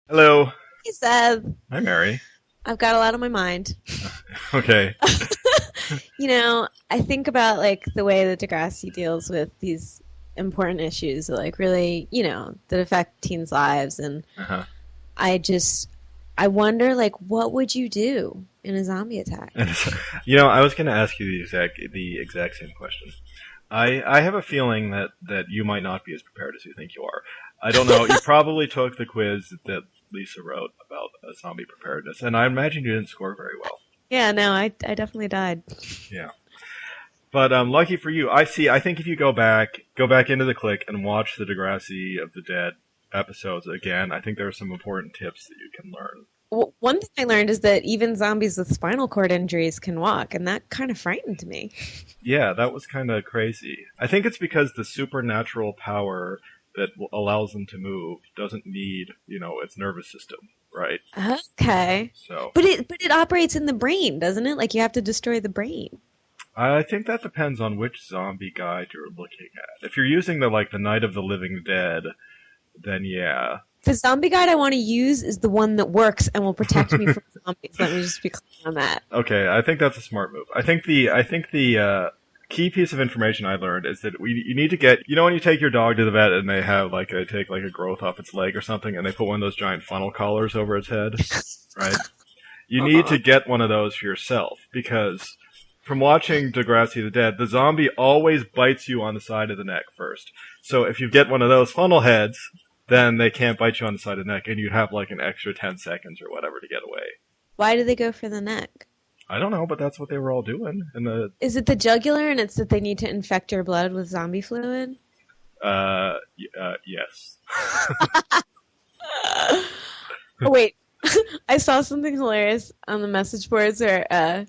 Hello. He says, Hi, Mary. I've got a lot on my mind. Okay. I think about like the way that Degrassi deals with these important issues that like really, that affect teens' lives. And Uh-huh. I just, I wonder like, what would you do in a zombie attack? I was going to ask you the exact same question. I have a feeling that you might not be as prepared as you think you are. I don't know. You probably took the quiz that Lisa wrote about zombie preparedness, and I imagine you didn't score very well. Yeah, no, I definitely died. Yeah. But lucky for you, I think if you go back into the click and watch the Degrassi of the Dead episodes again, I think there are some important tips that you can learn. One thing I learned is that even zombies with spinal cord injuries can walk, and that kind of frightened me. Yeah, that was kind of crazy. I think it's because the supernatural power that allows them to move doesn't need, its nervous system, right? Okay. So But it operates in the brain, doesn't it? Like you have to destroy the brain. I think that depends on which zombie guide you're looking at. If you're using the Night of the Living Dead, then yeah. The zombie guide I want to use is the one that works and will protect me from zombies. Let me just be clear on that. Okay, I think that's a smart move. I think the key piece of information I learned is that you need to get, when you take your dog to the vet and they have take a growth off its leg or something and they put one of those giant funnel collars over its head, right? You need to get one of those for yourself because from watching Degrassi the Dead, the zombie always bites you on the side of the neck first. So if you get one of those funnel heads, then they can't bite you on the side of the neck and you have like an extra 10 seconds or whatever to get away. Why do they go for the neck? I don't know, but that's what they were all doing. Is it the jugular and it's that they need to infect your blood with zombie fluid? Yes. Oh, wait. I saw something hilarious on the message boards where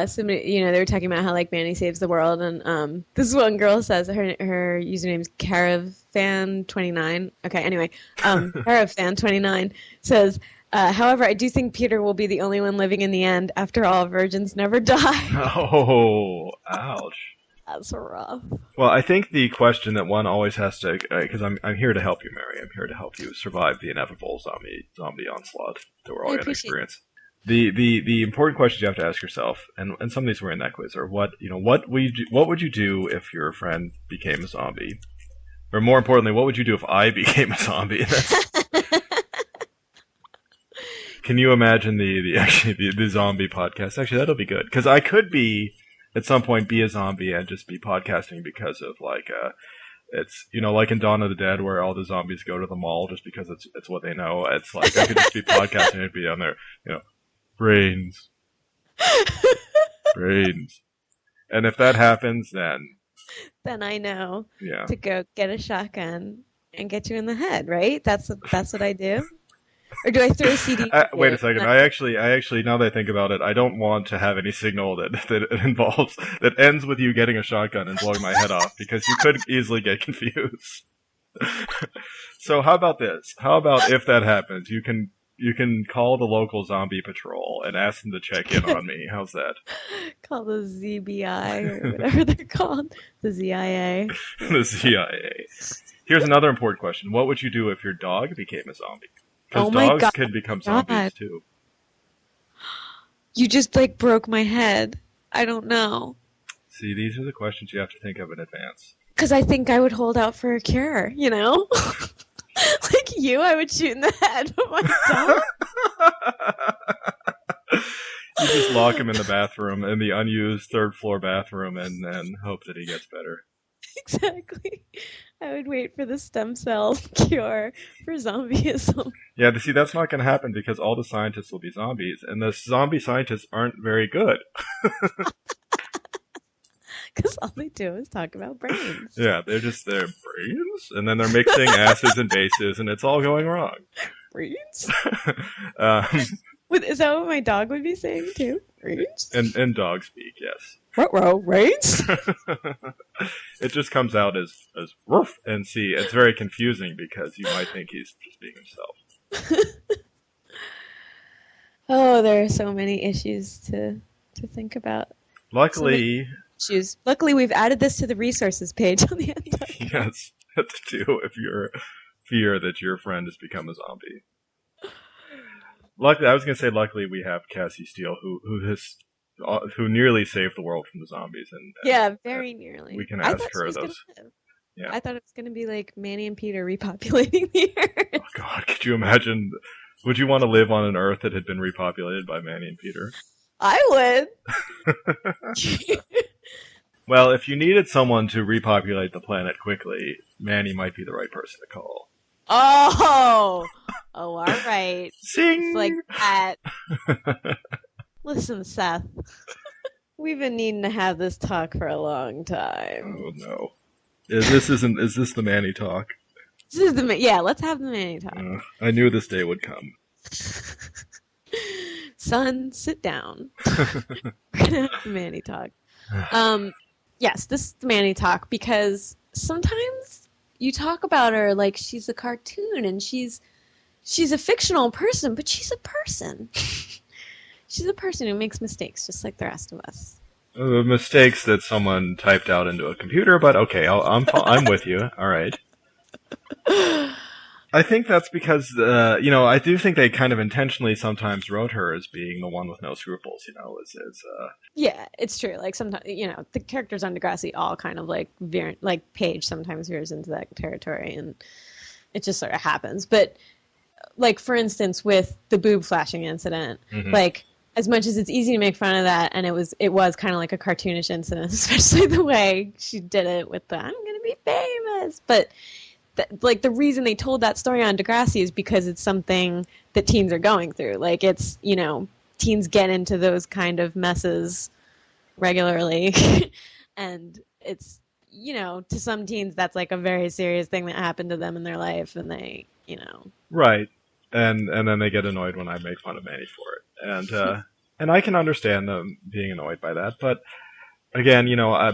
somebody, they were talking about how like Manny saves the world, and this one girl says her username's Caravfan29. Okay, anyway, Caravfan29 says, however, I do think Peter will be the only one living in the end. After all, virgins never die. Oh, ouch. That's rough. Well, I think the question that one always has to, because I'm here to help you, Mary. I'm here to help you survive the inevitable zombie onslaught that we're all going to experience. The important questions you have to ask yourself, and some of these were in that quiz, are what would you do if your friend became a zombie, or more importantly, what would you do if I became a zombie? Can you imagine the zombie podcast? Actually, that'll be good because I could at some point be a zombie and just be podcasting because of it's like in Dawn of the Dead where all the zombies go to the mall just because it's what they know. It's like I could just be podcasting and be on there, brains. And if that happens, then I know yeah. to go get a shotgun and get you in the head, right? That's what I do. Or do I throw a CD? Wait a second. I actually, now that I think about it, I don't want to have any signal that ends with you getting a shotgun and blowing my head off because you could easily get confused. So how about this? How about if that happens, you can call the local zombie patrol and ask them to check in on me. How's that? Call the ZBI or whatever they're called. The ZIA. The ZIA. Here's another important question. What would you do if your dog became a zombie? Because dogs could become zombies too. You just broke my head. I don't know. See, these are the questions you have to think of in advance. Because I think I would hold out for a cure, Like you, I would shoot in the head, but my dog. You just lock him in the bathroom, in the unused third floor bathroom, and then hope that he gets better. Exactly. I would wait for the stem cell cure for zombieism. Yeah, see, that's not going to happen because all the scientists will be zombies, and the zombie scientists aren't very good. Because all they do is talk about brains. Yeah, they're brains, and then they're mixing acids and bases, and it's all going wrong. Brains? Is that what my dog would be saying too? Brains? And dog speak, yes. Ruh-roh, brains? It just comes out as woof, and see, it's very confusing because you might think he's just being himself. Oh, there are so many issues to think about. Luckily, we've added this to the resources page on the end. Yes, what to do if you fear that your friend has become a zombie. luckily, I was going to say, luckily we have Cassie Steele, who nearly saved the world from the zombies, and Yeah, very nearly. we can I ask thought she her was gonna those. live. Yeah. I thought it was going to be like Manny and Peter repopulating the Earth. Oh God, could you imagine? Would you want to live on an Earth that had been repopulated by Manny and Peter? I would. Well, if you needed someone to repopulate the planet quickly, Manny might be the right person to call. Oh, all right. Sing! It's like that. Listen, Seth. We've been needing to have this talk for a long time. Oh no. Is this the Manny talk? This is yeah, let's have the Manny talk. I knew this day would come. Son, sit down. We're gonna have the Manny talk. Yes, this is the Manny talk because sometimes you talk about her like she's a cartoon and she's a fictional person, but she's a person. She's a person who makes mistakes just like the rest of us. Mistakes that someone typed out into a computer, but okay, I'm with you. All right. I think that's because, I do think they kind of intentionally sometimes wrote her as being the one with no scruples, Yeah, it's true. Like sometimes, the characters on Degrassi all kind of like Paige sometimes veers into that territory, and it just sort of happens. But like, for instance, with the boob flashing incident, like, as much as it's easy to make fun of that, and it was kind of like a cartoonish incident, especially the way she did it with the "I'm gonna be famous," but the reason they told that story on Degrassi is because it's something that teens are going through. Like, it's, teens get into those kind of messes regularly. And it's, to some teens, that's like a very serious thing that happened to them in their life. And they, Right. And then they get annoyed when I make fun of Manny for it. And I can understand them being annoyed by that. But again,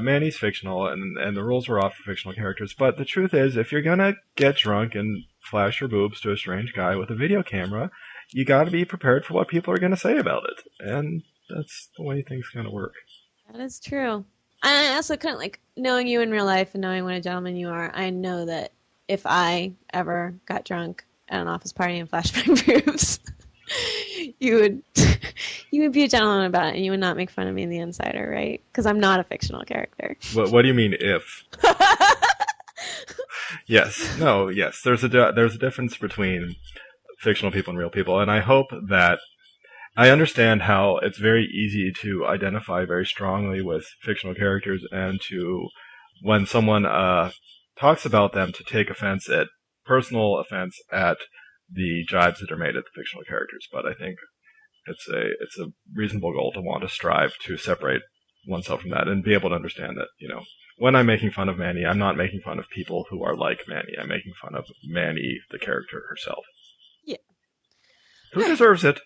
Manny's fictional, and the rules were off for fictional characters. But the truth is, if you're gonna get drunk and flash your boobs to a strange guy with a video camera, you gotta be prepared for what people are gonna say about it. And that's the way things kind of work. That is true. I also kind of like knowing you in real life and knowing what a gentleman you are. I know that if I ever got drunk at an office party and flashed my boobs, you would be a gentleman about it, and you would not make fun of me in The Insider, right? Because I'm not a fictional character. What do you mean if? Yes. There's a difference between fictional people and real people, and I hope that I understand how it's very easy to identify very strongly with fictional characters, and to, when someone talks about them, to take personal offense at the jibes that are made at the fictional characters. But I think it's a reasonable goal to want to strive to separate oneself from that and be able to understand that, when I'm making fun of Manny, I'm not making fun of people who are like Manny. I'm making fun of Manny, the character herself. Yeah. Who deserves it?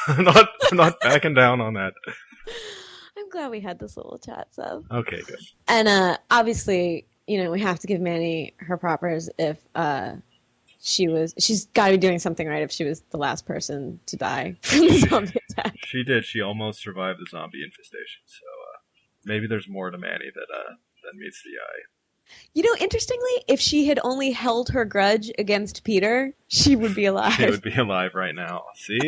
I'm not backing down on that. I'm glad we had this little chat, Seth. Okay, good. And obviously, we have to give Manny her propers if she's got to be doing something right if she was the last person to die from the zombie attack. She did. She almost survived the zombie infestation. So maybe there's more to Manny than meets the eye. Interestingly, if she had only held her grudge against Peter, she would be alive. She would be alive right now. See,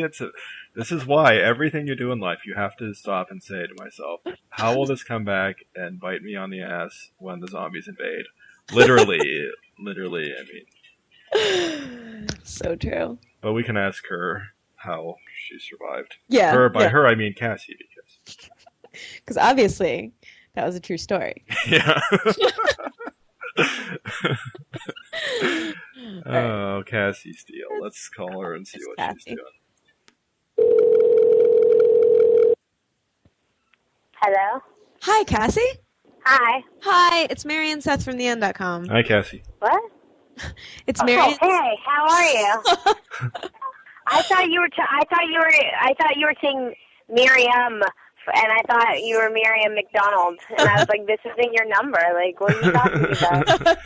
this is why everything you do in life, you have to stop and say to myself, how will this come back and bite me on the ass when the zombies invade? Literally, I mean. So true. But we can ask her how she survived. Yeah. By her, I mean Cassie. Because obviously, that was a true story. Yeah. Oh, Cassie Steele. Let's call her and see what Cassie. She's doing. Hello? Hi, Cassie. Hi. Hi, it's Mary and Seth from TheEnd.com. Hi, Cassie. What? It's Mary. Oh, hey, how are you? I thought you were saying Miriam, and I thought you were Miriam McDonald, and I was like, this isn't your number. Like, what are you talking about?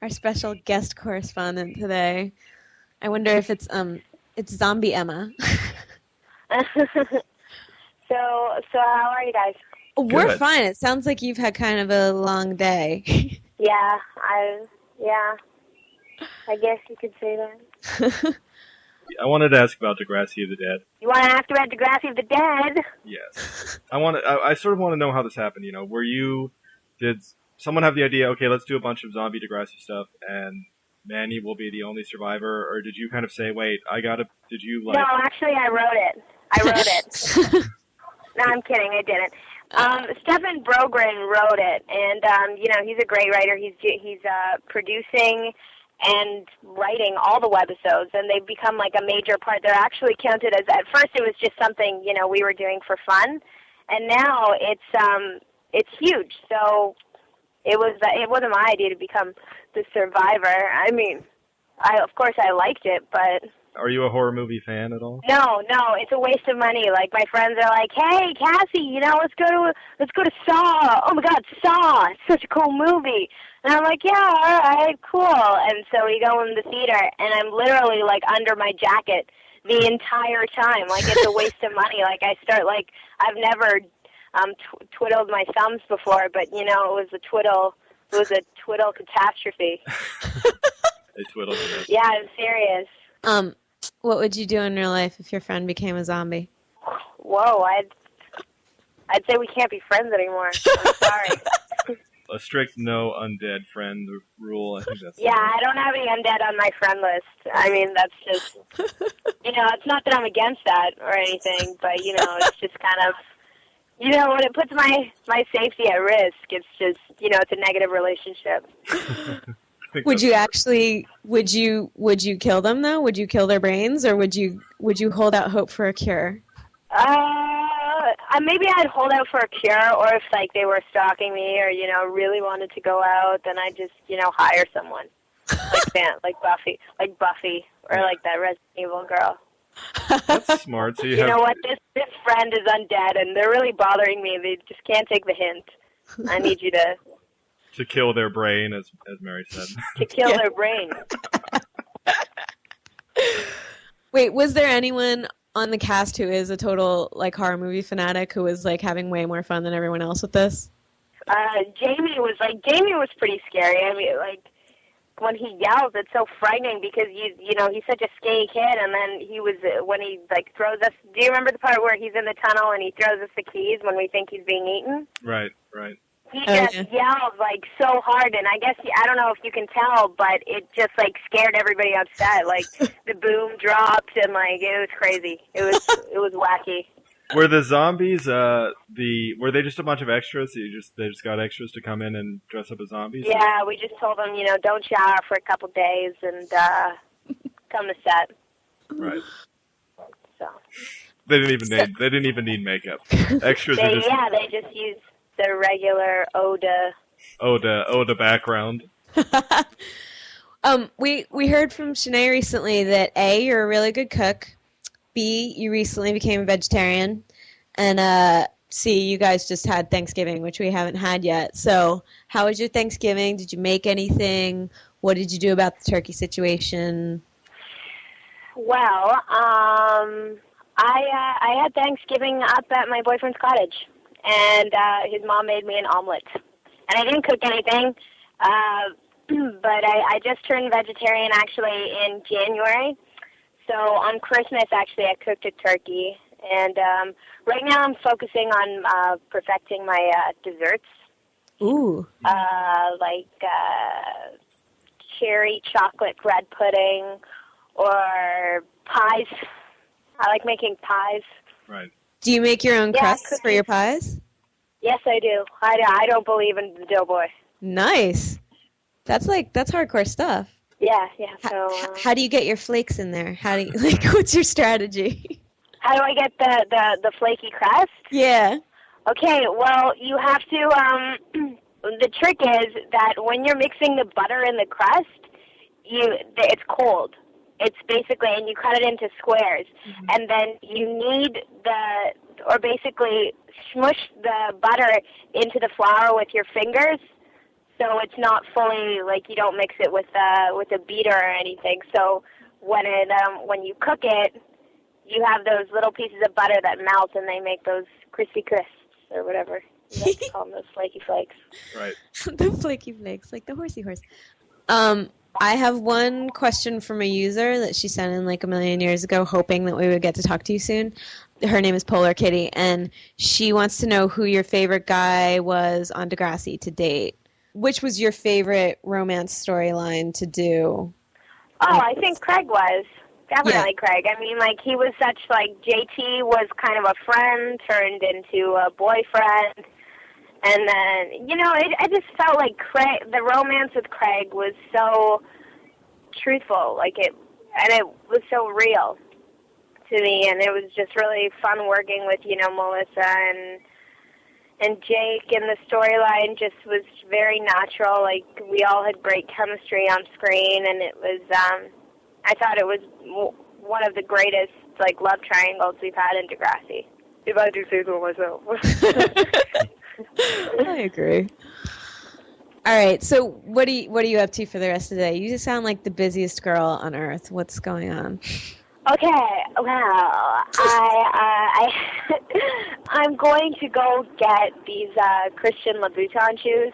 Our special guest correspondent today. I wonder if it's Zombie Emma. So how are you guys? We're fine. It sounds like you've had kind of a long day. Yeah, I guess you could say that. I wanted to ask about Degrassi of the Dead. You want to ask about Degrassi of the Dead? Yes. I sort of want to know how this happened. Did someone have the idea? Okay, let's do a bunch of zombie Degrassi stuff, and Manny will be the only survivor, or did you kind of say, wait, did you like... No, actually, I wrote it. No, I'm kidding, I didn't. Stefan Brogren wrote it, and, he's a great writer. He's producing and writing all the webisodes, and they've become like a major part. They're actually counted as, at first it was just something, we were doing for fun, and now it's huge. So it wasn't my idea to become the survivor. I mean, of course I liked it, but... Are you a horror movie fan at all? No, it's a waste of money. Like, my friends are like, hey, Cassie, let's go to Saw. Oh my God, Saw! It's such a cool movie. And I'm like, yeah, all right, cool. And so we go in the theater, and I'm literally like under my jacket the entire time. Like, it's a waste of money. Like, I start like, I've never twiddled my thumbs before, but it was a twiddle catastrophe. A twiddle catastrophe. Yeah, I'm serious. What would you do in real life if your friend became a zombie? Whoa, I'd say we can't be friends anymore. I'm sorry. A strict no undead friend rule. I think that's... Yeah, I don't have any undead on my friend list. I mean, that's just, it's not that I'm against that or anything, but, it's just kind of, when it puts my safety at risk, it's just, it's a negative relationship. Would you kill them though? Would you kill their brains, or would you hold out hope for a cure? Maybe I'd hold out for a cure, or if like they were stalking me, or really wanted to go out, then I'd just hire someone like Buffy, or like that Resident Evil girl. That's smart. So you know what? This friend is undead, and they're really bothering me. They just can't take the hint. I need you to kill their brain, as Mary said. To kill their brain. Wait, was there anyone on the cast who is a total like horror movie fanatic who was like having way more fun than everyone else with this? Jamie was pretty scary. I mean, like when he yells, it's so frightening because he's such a skinny kid, and then when he like throws us. Do you remember the part where he's in the tunnel and he throws us the keys when we think he's being eaten? Right. He just yelled like so hard, and I guess I don't know if you can tell, but it just like scared everybody upset. Like the boom dropped, and like it was crazy. It was wacky. Were the zombies were they just a bunch of extras? They just got extras to come in and dress up as zombies? Yeah, we just told them don't shower for a couple days and come to set. Right. So they didn't even need makeup. Extras. They just used the regular Oda background. We heard from Shanae recently that A, you're a really good cook, B, you recently became a vegetarian, and C, you guys just had Thanksgiving, which we haven't had yet. So how was your Thanksgiving? Did you make anything? What did you do about the turkey situation? Well, I had Thanksgiving up at my boyfriend's cottage. And his mom made me an omelet. And I didn't cook anything, but I just turned vegetarian, actually, in January. So on Christmas, actually, I cooked a turkey. And right now I'm focusing on perfecting my desserts. Ooh. Like cherry chocolate bread pudding or pies. I like making pies. Right. Do you make your own crusts for your pies? Yes, I do. I don't believe in the doughboy. Nice. That's hardcore stuff. Yeah. So how do you get your flakes in there? How do you, what's your strategy? How do I get the flaky crust? Yeah. Okay, well, you have to the trick is that when you're mixing the butter in the crust, it's cold. It's basically, and you cut it into squares, and then you need basically smush the butter into the flour with your fingers, so it's not fully, like, you don't mix it with a beater or anything. So when you cook it, you have those little pieces of butter that melt, and they make those crispy crisps or whatever. You like to call them those flaky flakes. Right. The flaky flakes, like the horsey horse. I have one question from a user that she sent in like a million years ago, hoping that we would get to talk to you soon. Her name is Polar Kitty, and she wants to know who your favorite guy was on Degrassi to date. Which was your favorite romance storyline to do? Oh, I think Craig was. Definitely Craig. I mean, like, he was such, like, JT was kind of a friend turned into a boyfriend. And then, you know, I just felt like Craig, the romance with Craig was so truthful, like it was so real to me, and it was just really fun working with, you know, Melissa and Jake, and the storyline just was very natural. Like, we all had great chemistry on screen, and it was, I thought it was one of the greatest, like, love triangles we've had in Degrassi, if I do say so myself. I agree. All right, so what are you up to for the rest of the day? You just sound like the busiest girl on earth. What's going on? Okay, well, I'm going to go get these Christian Louboutin shoes.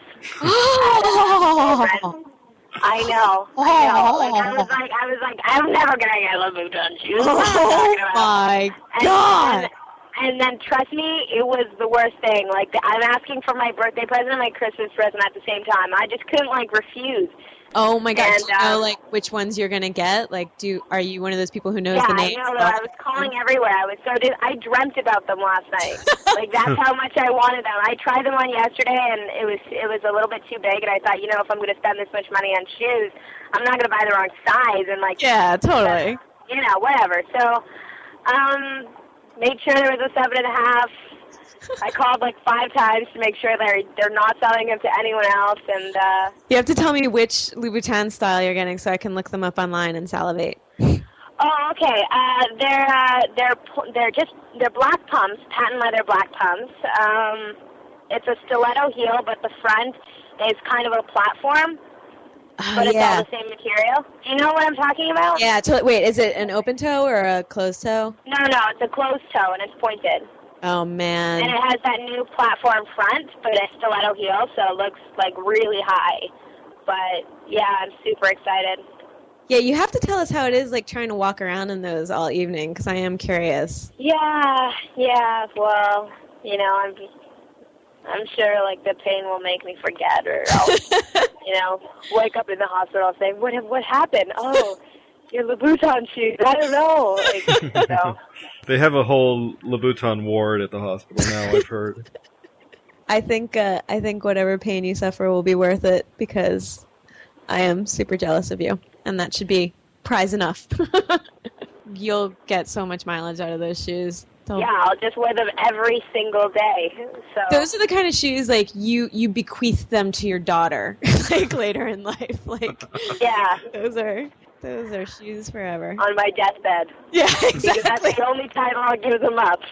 I know. Like, I was like, I'm never gonna get Louboutin shoes. Oh my God! And then, trust me, it was the worst thing. Like, I'm asking for my birthday present and my Christmas present at the same time. I just couldn't, like, refuse. Oh my God! Do you know, like, which ones you're gonna get? Like, are you one of those people who knows the names? Yeah, I know. I was calling everywhere. I dreamt about them last night. Like, that's how much I wanted them. I tried them on yesterday, and it was a little bit too big. And I thought, you know, if I'm gonna spend this much money on shoes, I'm not gonna buy the wrong size. And like, yeah, totally. You know, whatever. So, made sure there was a 7.5. I called like 5 times to make sure they're not selling them to anyone else, and you have to tell me which Louboutin style you're getting so I can look them up online and salivate. Oh, okay. They're black pumps, patent leather black pumps. It's a stiletto heel, but the front is kind of a platform. But it's all the same material. Do you know what I'm talking about? Yeah. Wait, is it an open toe or a closed toe? No, it's a closed toe, and it's pointed. Oh, man. And it has that new platform front, but a stiletto heel, so it looks, like, really high. But, yeah, I'm super excited. Yeah, you have to tell us how it is, like, trying to walk around in those all evening, because I am curious. Yeah, well, you know, I'm sure, like, the pain will make me forget, or I'll, you know, wake up in the hospital and say, what happened? Oh, your Louboutin shoes. I don't know. Like, you know. They have a whole Louboutin ward at the hospital now, I've heard. I think whatever pain you suffer will be worth it, because I am super jealous of you, and that should be prize enough. You'll get so much mileage out of those shoes. Yeah, I'll just wear them every single day. So those are the kind of shoes, like, you bequeath them to your daughter, like, later in life. Like, yeah, those are shoes forever. On my deathbed. Yeah, exactly. Because that's the only time I'll give them up.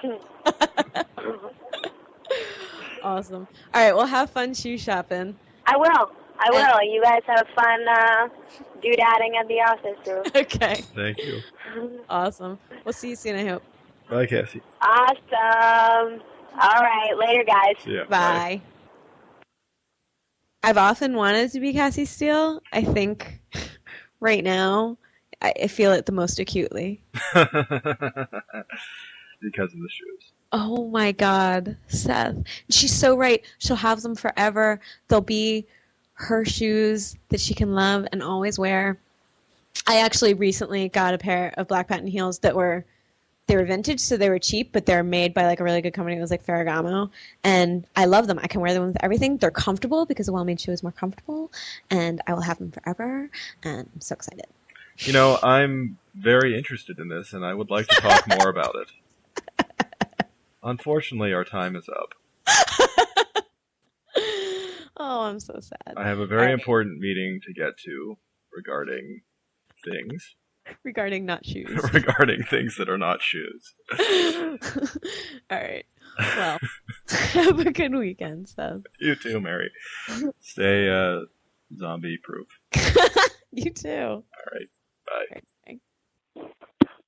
Awesome. All right, well, have fun shoe shopping. I will. You guys have fun doodadding at the office, too. Okay. Thank you. Awesome. We'll see you soon, I hope. Bye, Cassie. Awesome. All right, later, guys. Yeah, bye. I've often wanted to be Cassie Steele. I think right now I feel it the most acutely. Because of the shoes. Oh my God, Seth. She's so right. She'll have them forever. They'll be her shoes that she can love and always wear. I actually recently got a pair of black patent heels that were vintage, so they were cheap, but they're made by like a really good company. It was like Ferragamo, and I love them. I can wear them with everything. They're comfortable because a well-made shoe is more comfortable, and I will have them forever, and I'm so excited. You know, I'm very interested in this, and I would like to talk more about it. Unfortunately, our time is up. Oh, I'm so sad. I have a very important meeting to get to regarding things. Regarding not shoes. Regarding things that are not shoes. All right. Well, have a good weekend, Seth. You too, Mary. Stay zombie-proof. You too. All right. Bye. All right, bye.